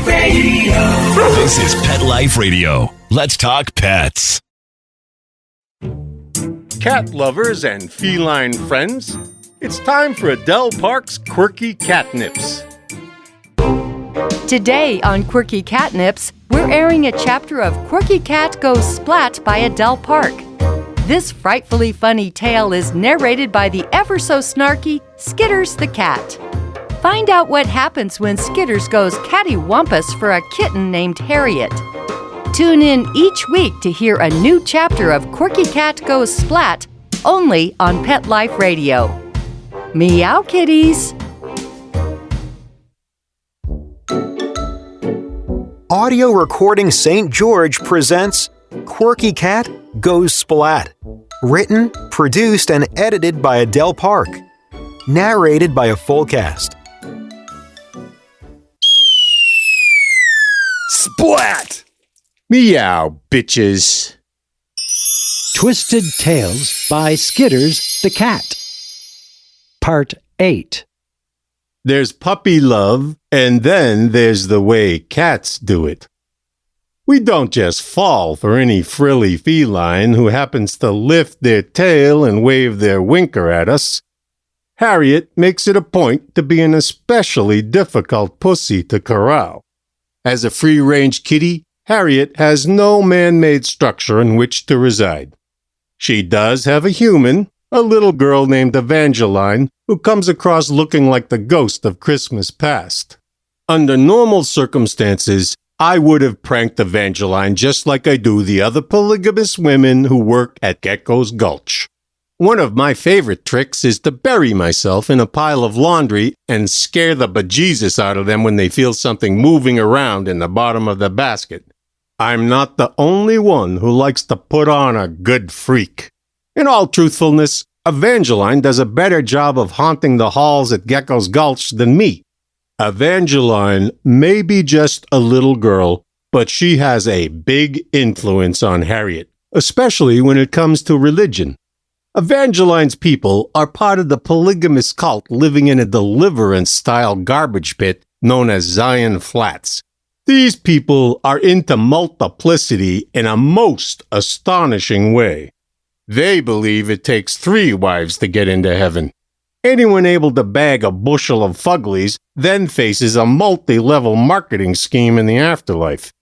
Radio. This is Pet Life Radio. Let's talk pets. Cat lovers and feline friends, it's time for Adele Park's Quirky Catnips. Today on Quirky Catnips, we're airing a chapter of Quirky Cat Goes Splat by Adele Park. This frightfully funny tale is narrated by the ever-so-snarky Skitters the cat. Find out what happens when Skitters goes cattywampus for a kitten named Harriet. Tune in each week to hear a new chapter of Quirky Cat Goes Splat, only on Pet Life Radio. Meow Kitties! Audio Recording St. George presents Quirky Cat Goes Splat. Written, produced, and edited by Adele Park. Narrated by a full cast. Splat! Meow, bitches. Twisted Tales by Skitters the Cat. Part 8. There's puppy love, and then there's the way cats do it. We don't just fall for any frilly feline who happens to lift their tail and wave their winker at us. Harriet makes it a point to be an especially difficult pussy to corral. As a free-range kitty, Harriet has no man-made structure in which to reside. She does have a human, a little girl named Evangeline, who comes across looking like the ghost of Christmas past. Under normal circumstances, I would have pranked Evangeline just like I do the other polygamist women who work at Gecko's Gulch. One of my favorite tricks is to bury myself in a pile of laundry and scare the bejesus out of them when they feel something moving around in the bottom of the basket. I'm not the only one who likes to put on a good freak. In all truthfulness, Evangeline does a better job of haunting the halls at Gecko's Gulch than me. Evangeline may be just a little girl, but she has a big influence on Harriet, especially when it comes to religion. Evangeline's people are part of the polygamist cult living in a Deliverance-style garbage pit known as Zion Flats. These people are into multiplicity in a most astonishing way. They believe it takes 3 wives to get into heaven. Anyone able to bag a bushel of fuglies then faces a multi-level marketing scheme in the afterlife.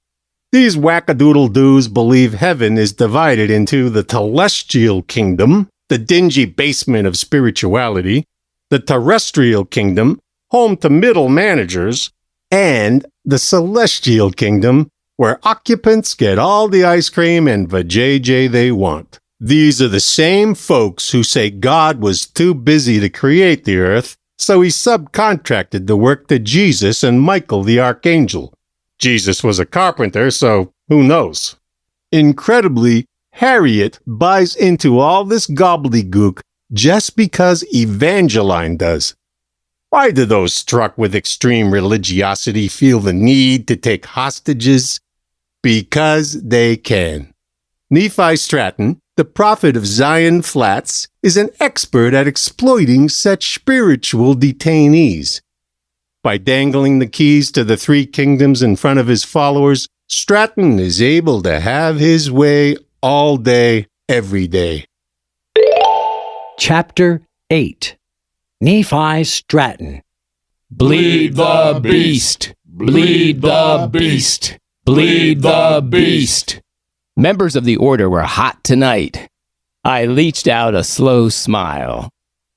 These wackadoodle-doos believe heaven is divided into the telestial kingdom, the dingy basement of spirituality, the terrestrial kingdom, home to middle managers, and the celestial kingdom, where occupants get all the ice cream and vajayjay they want. These are the same folks who say God was too busy to create the earth, so he subcontracted the work to Jesus and Michael the Archangel. Jesus was a carpenter, so who knows? Incredibly, Harriet buys into all this gobbledygook just because Evangeline does. Why do those struck with extreme religiosity feel the need to take hostages? Because they can. Nephi Stratton, the prophet of Zion Flats, is an expert at exploiting such spiritual detainees. By dangling the keys to the 3 kingdoms in front of his followers, Stratton is able to have his way all day, every day. Chapter 8. Nephi Stratton. Bleed the beast! Bleed the beast! Bleed the beast! Members of the order were hot tonight. I leached out a slow smile.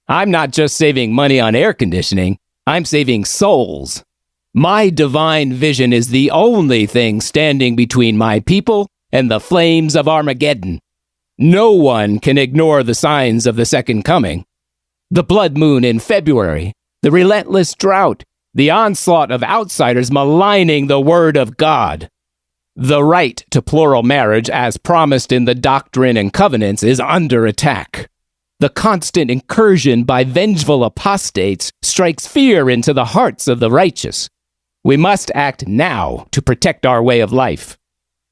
I'm not just saving money on air conditioning, I'm saving souls. My divine vision is the only thing standing between my people and the flames of Armageddon. No one can ignore the signs of the second coming. The blood moon in February, the relentless drought, the onslaught of outsiders maligning the word of God. The right to plural marriage, as promised in the Doctrine and Covenants, is under attack. The constant incursion by vengeful apostates strikes fear into the hearts of the righteous. We must act now to protect our way of life.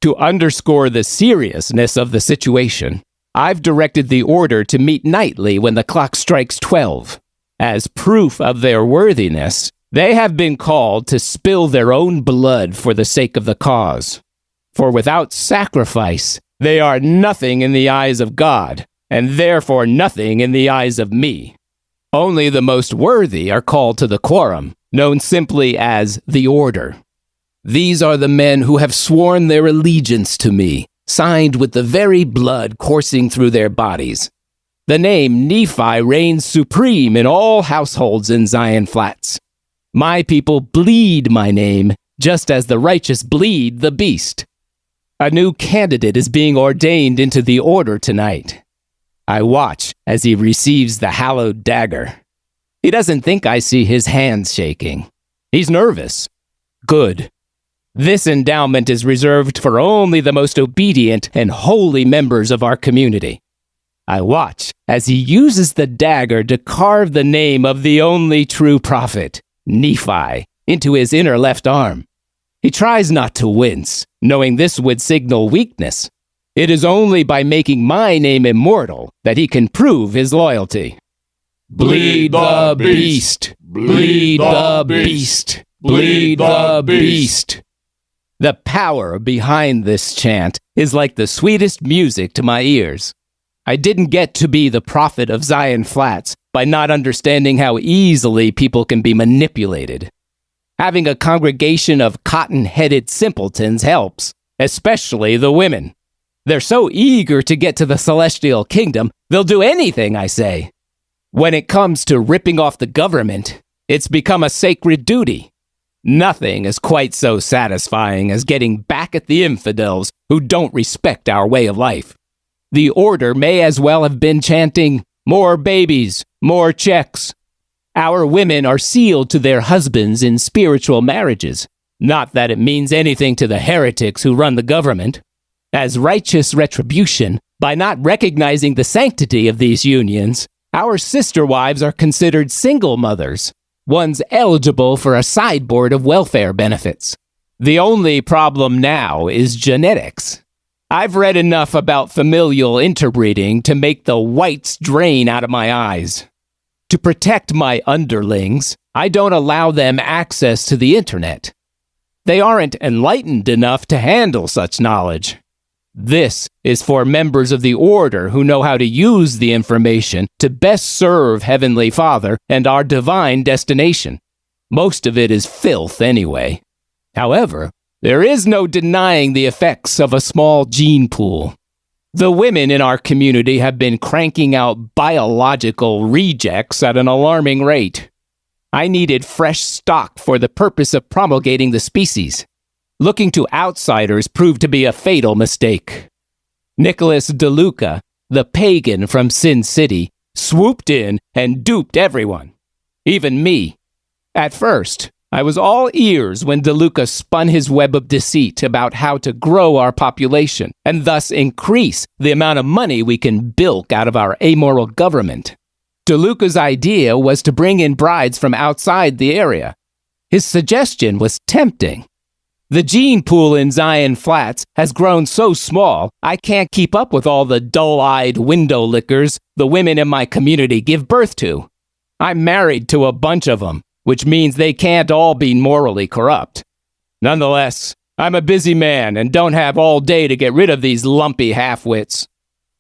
To underscore the seriousness of the situation, I've directed the order to meet nightly when the clock strikes 12. As proof of their worthiness, They have been called to spill their own blood for the sake of the cause. For without sacrifice, they are nothing in the eyes of God, and therefore nothing in the eyes of me. Only the most worthy are called to the quorum, known simply as the Order. These are the men who have sworn their allegiance to me, signed with the very blood coursing through their bodies. The name Nephi reigns supreme in all households in Zion Flats. My people bleed my name, just as the righteous bleed the beast. A new candidate is being ordained into the order tonight. I watch as he receives the hallowed dagger. He doesn't think I see his hands shaking. He's nervous. Good. This endowment is reserved for only the most obedient and holy members of our community. I watch as he uses the dagger to carve the name of the only true prophet, Nephi, into his inner left arm. He tries not to wince, knowing this would signal weakness. It is only by making my name immortal that he can prove his loyalty. Bleed the beast! Bleed the beast! Bleed the beast! The power behind this chant is like the sweetest music to my ears. I didn't get to be the prophet of Zion Flats by not understanding how easily people can be manipulated. Having a congregation of cotton-headed simpletons helps, especially the women. They're so eager to get to the celestial kingdom, they'll do anything I say. When it comes to ripping off the government, it's become a sacred duty. Nothing is quite so satisfying as getting back at the infidels who don't respect our way of life. The order may as well have been chanting, "More babies, more checks." Our women are sealed to their husbands in spiritual marriages. Not that it means anything to the heretics who run the government. As righteous retribution, by not recognizing the sanctity of these unions, our sister wives are considered single mothers, ones eligible for a sideboard of welfare benefits. The only problem now is genetics. I've read enough about familial interbreeding to make the whites drain out of my eyes. To protect my underlings, I don't allow them access to the internet. They aren't enlightened enough to handle such knowledge. This is for members of the order who know how to use the information to best serve Heavenly Father and our divine destination. Most of it is filth anyway. However, there is no denying the effects of a small gene pool. The women in our community have been cranking out biological rejects at an alarming rate. I needed fresh stock for the purpose of promulgating the species. Looking to outsiders proved to be a fatal mistake. Nicholas DeLuca, the pagan from Sin City, swooped in and duped everyone, even me. At first, I was all ears when DeLuca spun his web of deceit about how to grow our population and thus increase the amount of money we can bilk out of our amoral government. DeLuca's idea was to bring in brides from outside the area. His suggestion was tempting. The gene pool in Zion Flats has grown so small, I can't keep up with all the dull-eyed window lickers the women in my community give birth to. I'm married to a bunch of them, which means they can't all be morally corrupt. Nonetheless, I'm a busy man and don't have all day to get rid of these lumpy half-wits.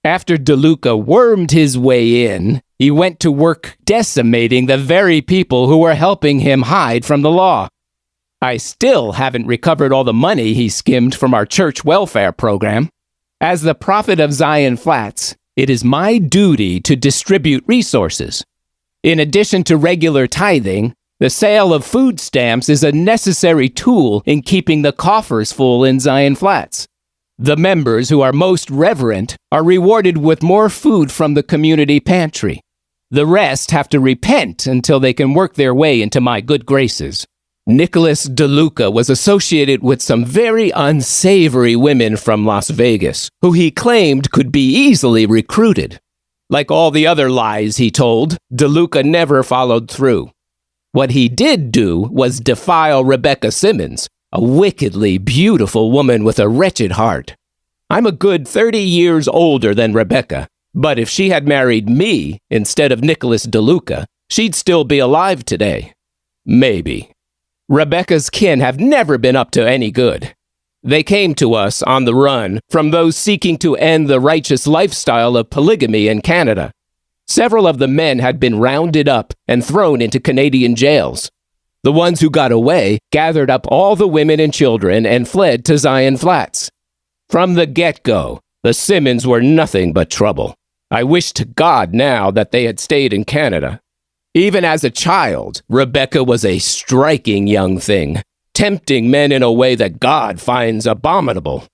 After DeLuca wormed his way in, he went to work decimating the very people who were helping him hide from the law. I still haven't recovered all the money he skimmed from our church welfare program. As the prophet of Zion Flats, it is my duty to distribute resources. In addition to regular tithing, the sale of food stamps is a necessary tool in keeping the coffers full in Zion Flats. The members who are most reverent are rewarded with more food from the community pantry. The rest have to repent until they can work their way into my good graces. Nicholas DeLuca was associated with some very unsavory women from Las Vegas, who he claimed could be easily recruited. Like all the other lies he told, DeLuca never followed through. What he did do was defile Rebecca Simmons, a wickedly beautiful woman with a wretched heart. I'm a good 30 years older than Rebecca, but if she had married me instead of Nicholas DeLuca, she'd still be alive today. Maybe. Rebecca's kin have never been up to any good. They came to us on the run from those seeking to end the righteous lifestyle of polygamy in Canada. Several of the men had been rounded up and thrown into Canadian jails. The ones who got away gathered up all the women and children and fled to Zion Flats. From the get-go, the Simmons were nothing but trouble. I wish to God now that they had stayed in Canada. Even as a child, Rebecca was a striking young thing, tempting men in a way that God finds abominable.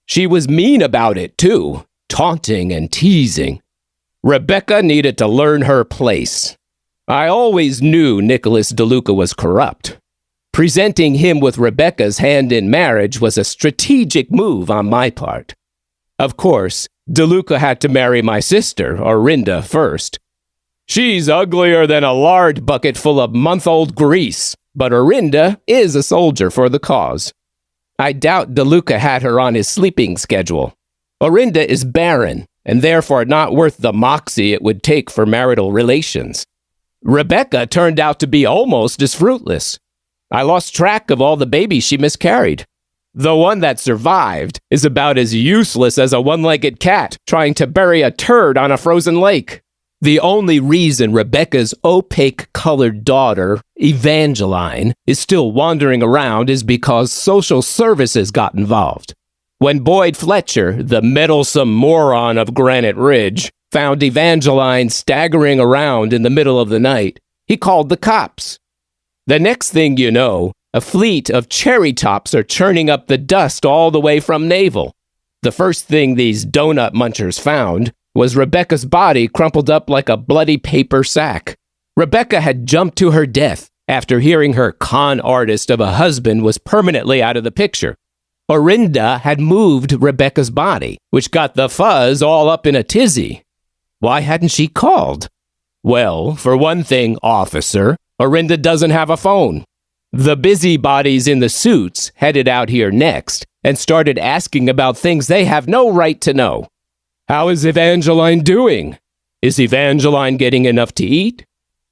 She was mean about it, too, taunting and teasing. Rebecca needed to learn her place. I always knew Nicholas DeLuca was corrupt. Presenting him with Rebecca's hand in marriage was a strategic move on my part. Of course, DeLuca had to marry my sister, Orinda, first. She's uglier than a lard bucket full of month-old grease, but Orinda is a soldier for the cause. I doubt DeLuca had her on his sleeping schedule. Orinda is barren, and therefore not worth the moxie it would take for marital relations. Rebecca turned out to be almost as fruitless. I lost track of all the babies she miscarried. The one that survived is about as useless as a one-legged cat trying to bury a turd on a frozen lake. The only reason Rebecca's opaque-colored daughter, Evangeline, is still wandering around is because social services got involved. When Boyd Fletcher, the meddlesome moron of Granite Ridge, found Evangeline staggering around in the middle of the night, he called the cops. The next thing you know, a fleet of cherry tops are churning up the dust all the way from Naval. The first thing these donut munchers found was Rebecca's body crumpled up like a bloody paper sack. Rebecca had jumped to her death after hearing her con artist of a husband was permanently out of the picture. Orinda had moved Rebecca's body, which got the fuzz all up in a tizzy. Why hadn't she called? Well, for one thing, officer, Orinda doesn't have a phone. The busybodies in the suits headed out here next and started asking about things they have no right to know. How is Evangeline doing? Is Evangeline getting enough to eat?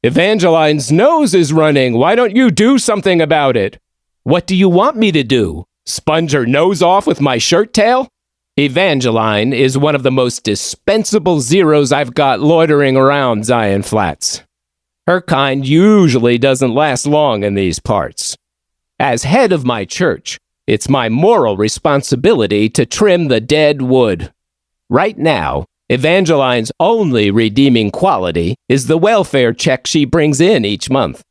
Evangeline's nose is running. Why don't you do something about it? What do you want me to do? Sponge her nose off with my shirt tail? Evangeline is one of the most dispensable zeros I've got loitering around Zion Flats. Her kind usually doesn't last long in these parts. As head of my church, it's my moral responsibility to trim the dead wood. Right now, Evangeline's only redeeming quality is the welfare check she brings in each month.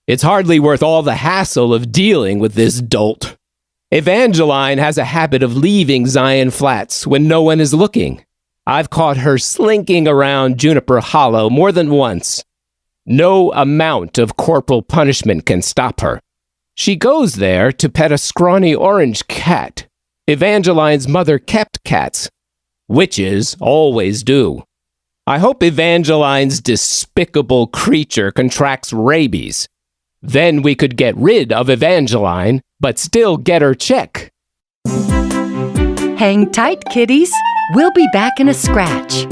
It's hardly worth all the hassle of dealing with this dolt. Evangeline has a habit of leaving Zion Flats when no one is looking. I've caught her slinking around Juniper Hollow more than once. No amount of corporal punishment can stop her. She goes there to pet a scrawny orange cat. Evangeline's mother kept cats. Witches always do. I hope Evangeline's despicable creature contracts rabies. Then we could get rid of Evangeline, but still get her check. Hang tight, kitties. We'll be back in a scratch.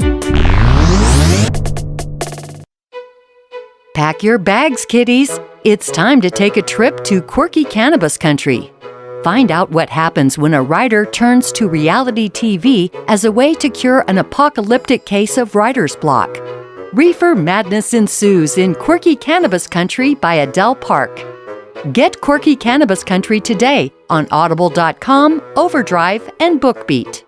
Pack your bags, kitties. It's time to take a trip to Quirky Cannabis Country. Find out what happens when a writer turns to reality TV as a way to cure an apocalyptic case of writer's block. Reefer madness ensues in Quirky Cannabis Country by Adele Park. Get Quirky Cannabis Country today on Audible.com, Overdrive, and BookBeat.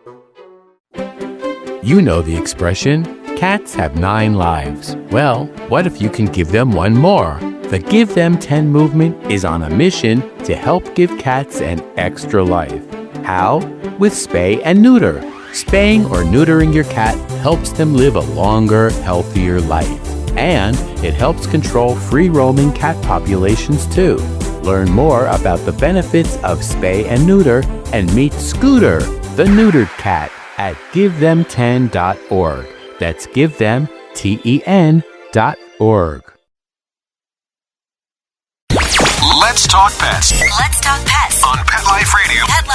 You know the expression, cats have 9 lives. Well, what if you can give them one more? The Give Them 10 movement is on a mission to help give cats an extra life. How? With spay and neuter. Spaying or neutering your cat helps them live a longer, healthier life. And it helps control free-roaming cat populations too. Learn more about the benefits of spay and neuter and meet Scooter, the neutered cat, at GiveThem10.org. That's GiveThem10.org. Let's talk pets. Let's talk pets On Pet Life Radio. Pet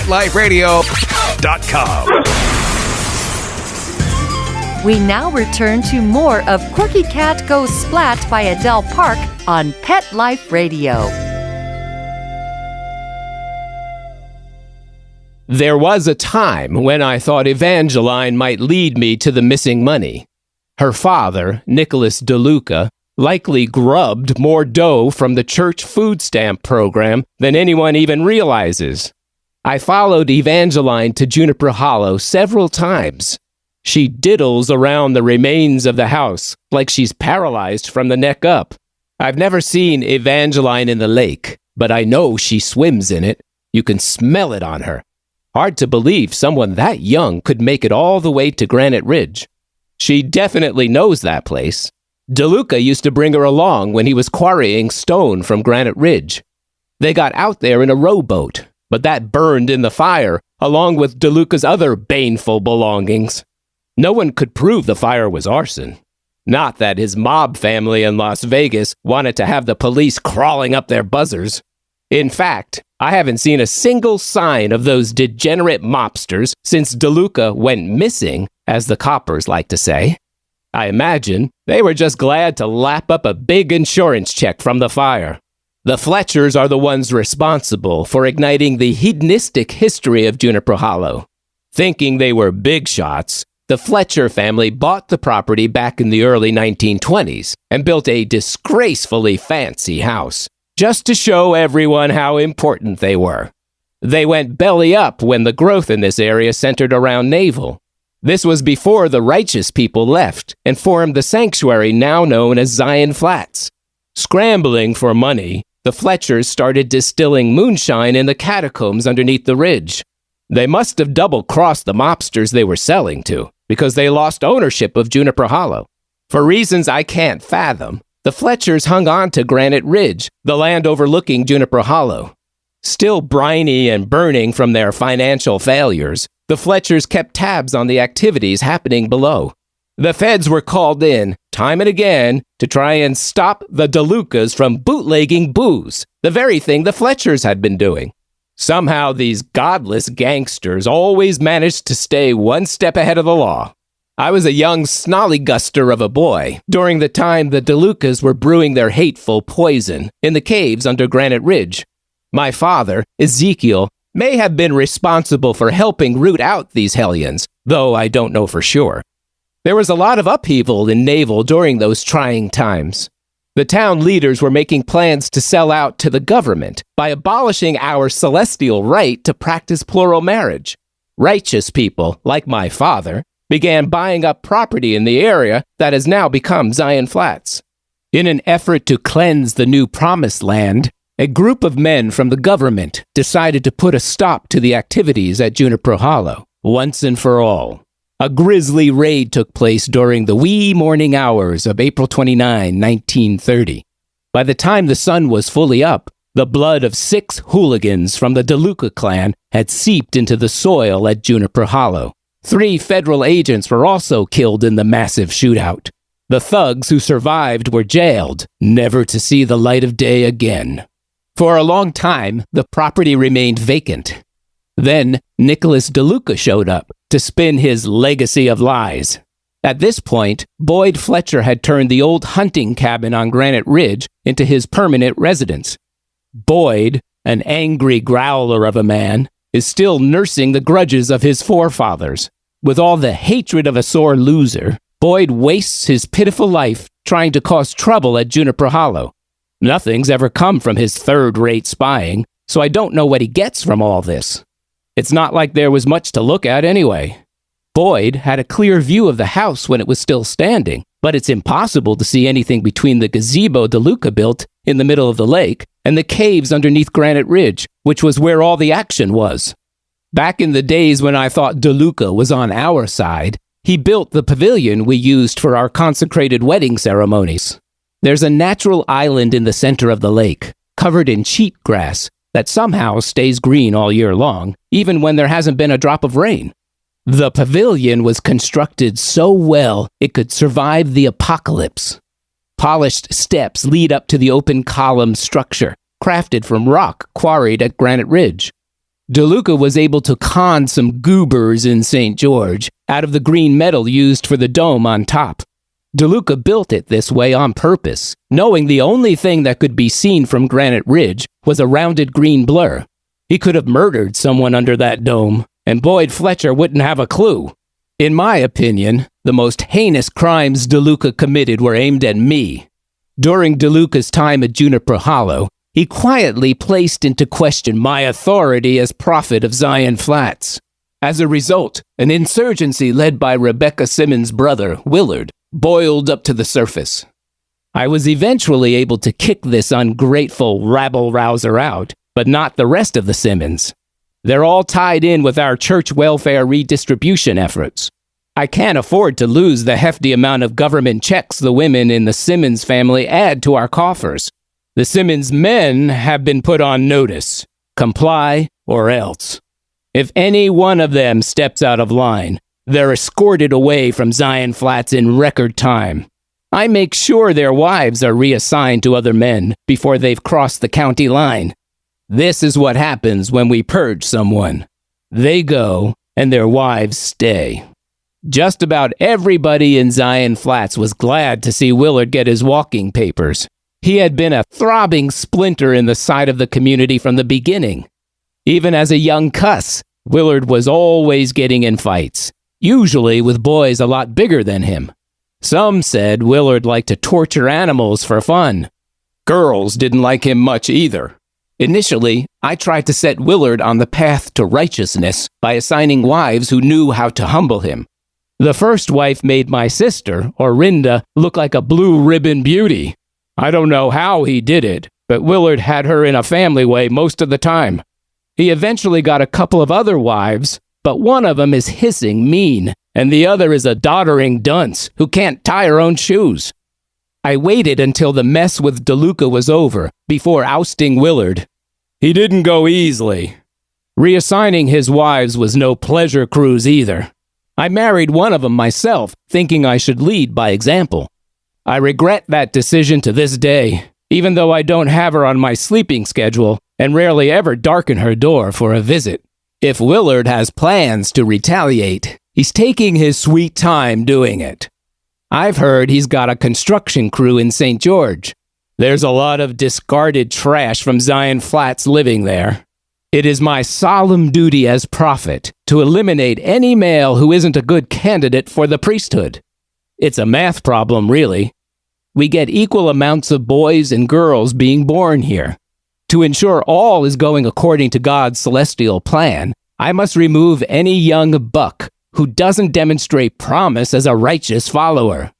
Life Radio. PetLifeRadio.com. We now return to more of Quirky Cat Goes Splat by Adele Park on Pet Life Radio. There was a time when I thought Evangeline might lead me to the missing money. Her father, Nicholas DeLuca, likely grubbed more dough from the church food stamp program than anyone even realizes. I followed Evangeline to Juniper Hollow several times. She diddles around the remains of the house like she's paralyzed from the neck up. I've never seen Evangeline in the lake, but I know she swims in it. You can smell it on her. Hard to believe someone that young could make it all the way to Granite Ridge. She definitely knows that place. DeLuca used to bring her along when he was quarrying stone from Granite Ridge. They got out there in a rowboat, but that burned in the fire, along with DeLuca's other baneful belongings. No one could prove the fire was arson. Not that his mob family in Las Vegas wanted to have the police crawling up their buzzers. In fact, I haven't seen a single sign of those degenerate mobsters since DeLuca went missing, as the coppers like to say. I imagine they were just glad to lap up a big insurance check from the fire. The Fletchers are the ones responsible for igniting the hedonistic history of Juniper Hollow. Thinking they were big shots, the Fletcher family bought the property back in the early 1920s and built a disgracefully fancy house, just to show everyone how important they were. They went belly up when the growth in this area centered around naval. This was before the righteous people left and formed the sanctuary now known as Zion Flats. Scrambling for money, the Fletchers started distilling moonshine in the catacombs underneath the ridge. They must have double-crossed the mobsters they were selling to, because they lost ownership of Juniper Hollow. For reasons I can't fathom, the Fletchers hung on to Granite Ridge, the land overlooking Juniper Hollow. Still briny and burning from their financial failures, the Fletchers kept tabs on the activities happening below. The feds were called in, time and again, to try and stop the DeLucas from bootlegging booze, the very thing the Fletchers had been doing. Somehow these godless gangsters always managed to stay one step ahead of the law. I was a young snollyguster of a boy during the time the DeLucas were brewing their hateful poison in the caves under Granite Ridge. My father, Ezekiel, may have been responsible for helping root out these hellions, though I don't know for sure. There was a lot of upheaval in naval during those trying times. The town leaders were making plans to sell out to the government by abolishing our celestial right to practice plural marriage. Righteous people, like my father, began buying up property in the area that has now become Zion Flats. In an effort to cleanse the new promised land, a group of men from the government decided to put a stop to the activities at Juniper Hollow, once and for all. A grisly raid took place during the wee morning hours of April 29, 1930. By the time the sun was fully up, the blood of 6 hooligans from the DeLuca clan had seeped into the soil at Juniper Hollow. 3 federal agents were also killed in the massive shootout. The thugs who survived were jailed, never to see the light of day again. For a long time, the property remained vacant. Then, Nicholas DeLuca showed up to spin his legacy of lies. At this point, Boyd Fletcher had turned the old hunting cabin on Granite Ridge into his permanent residence. Boyd, an angry growler of a man, is still nursing the grudges of his forefathers. With all the hatred of a sore loser, Boyd wastes his pitiful life trying to cause trouble at Juniper Hollow. Nothing's ever come from his third-rate spying, so I don't know what he gets from all this. It's not like there was much to look at anyway. Boyd had a clear view of the house when it was still standing, but it's impossible to see anything between the gazebo DeLuca built in the middle of the lake and the caves underneath Granite Ridge, which was where all the action was. Back in the days when I thought DeLuca was on our side, he built the pavilion we used for our consecrated wedding ceremonies. There's a natural island in the center of the lake, covered in cheatgrass, that somehow stays green all year long, even when there hasn't been a drop of rain. The pavilion was constructed so well it could survive the apocalypse. Polished steps lead up to the open column structure, crafted from rock quarried at Granite Ridge. DeLuca was able to con some goobers in St. George out of the green metal used for the dome on top. DeLuca built it this way on purpose, knowing the only thing that could be seen from Granite Ridge was a rounded green blur. He could have murdered someone under that dome, and Boyd Fletcher wouldn't have a clue. In my opinion, the most heinous crimes DeLuca committed were aimed at me. During DeLuca's time at Juniper Hollow, he quietly placed into question my authority as prophet of Zion Flats. As a result, an insurgency led by Rebecca Simmons' brother, Willard, boiled up to the surface. I was eventually able to kick this ungrateful rabble-rouser out, but not the rest of the Simmons. They're all tied in with our church welfare redistribution efforts. I can't afford to lose the hefty amount of government checks the women in the Simmons family add to our coffers. The Simmons men have been put on notice. Comply or else. If any one of them steps out of line, they're escorted away from Zion Flats in record time. I make sure their wives are reassigned to other men before they've crossed the county line. This is what happens when we purge someone. They go, and their wives stay. Just about everybody in Zion Flats was glad to see Willard get his walking papers. He had been a throbbing splinter in the side of the community from the beginning. Even as a young cuss, Willard was always getting in fights, usually with boys a lot bigger than him. Some said Willard liked to torture animals for fun. Girls didn't like him much either. Initially, I tried to set Willard on the path to righteousness by assigning wives who knew how to humble him. The first wife made my sister, Orinda, look like a blue ribbon beauty. I don't know how he did it, but Willard had her in a family way most of the time. He eventually got a couple of other wives, but one of them is hissing mean, and the other is a doddering dunce who can't tie her own shoes. I waited until the mess with DeLuca was over before ousting Willard. He didn't go easily. Reassigning his wives was no pleasure cruise either. I married one of them myself, thinking I should lead by example. I regret that decision to this day, even though I don't have her on my sleeping schedule and rarely ever darken her door for a visit. If Willard has plans to retaliate, he's taking his sweet time doing it. I've heard he's got a construction crew in St. George. There's a lot of discarded trash from Zion Flats living there. It is my solemn duty as prophet to eliminate any male who isn't a good candidate for the priesthood. It's a math problem, really. We get equal amounts of boys and girls being born here. To ensure all is going according to God's celestial plan, I must remove any young buck who doesn't demonstrate promise as a righteous follower.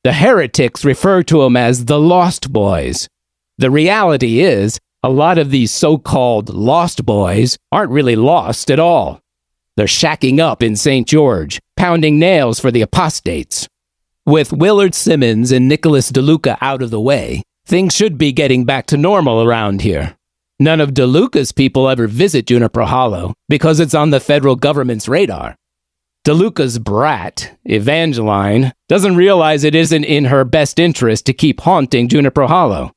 The heretics refer to them as the lost boys. The reality is, a lot of these so-called lost boys aren't really lost at all. They're shacking up in St. George, pounding nails for the apostates. With Willard Simmons and Nicholas DeLuca out of the way, things should be getting back to normal around here. None of DeLuca's people ever visit Juniper Hollow because it's on the federal government's radar. DeLuca's brat, Evangeline, doesn't realize it isn't in her best interest to keep haunting Juniper Hollow.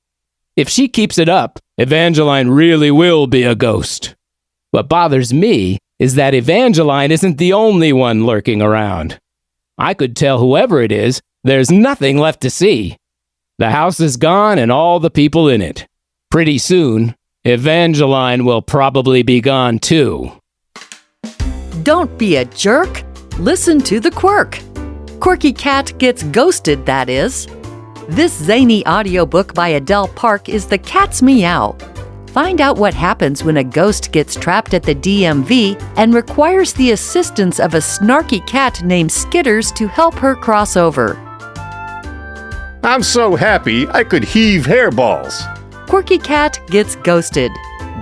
If she keeps it up, Evangeline really will be a ghost. What bothers me is that Evangeline isn't the only one lurking around. I could tell whoever it is, there's nothing left to see. The house is gone and all the people in it. Pretty soon, Evangeline will probably be gone too. Don't be a jerk. Listen to the quirk. Quirky Cat Gets Ghosted, that is. This zany audiobook by Adele Park is The Cat's Meow. Find out what happens when a ghost gets trapped at the DMV and requires the assistance of a snarky cat named Skitters to help her cross over. I'm so happy I could heave hairballs. Quirky Cat Gets Ghosted.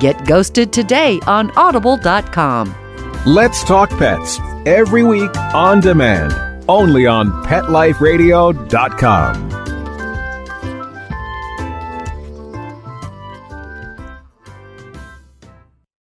Get ghosted today on audible.com. Let's Talk Pets, every week on demand, only on PetLifeRadio.com.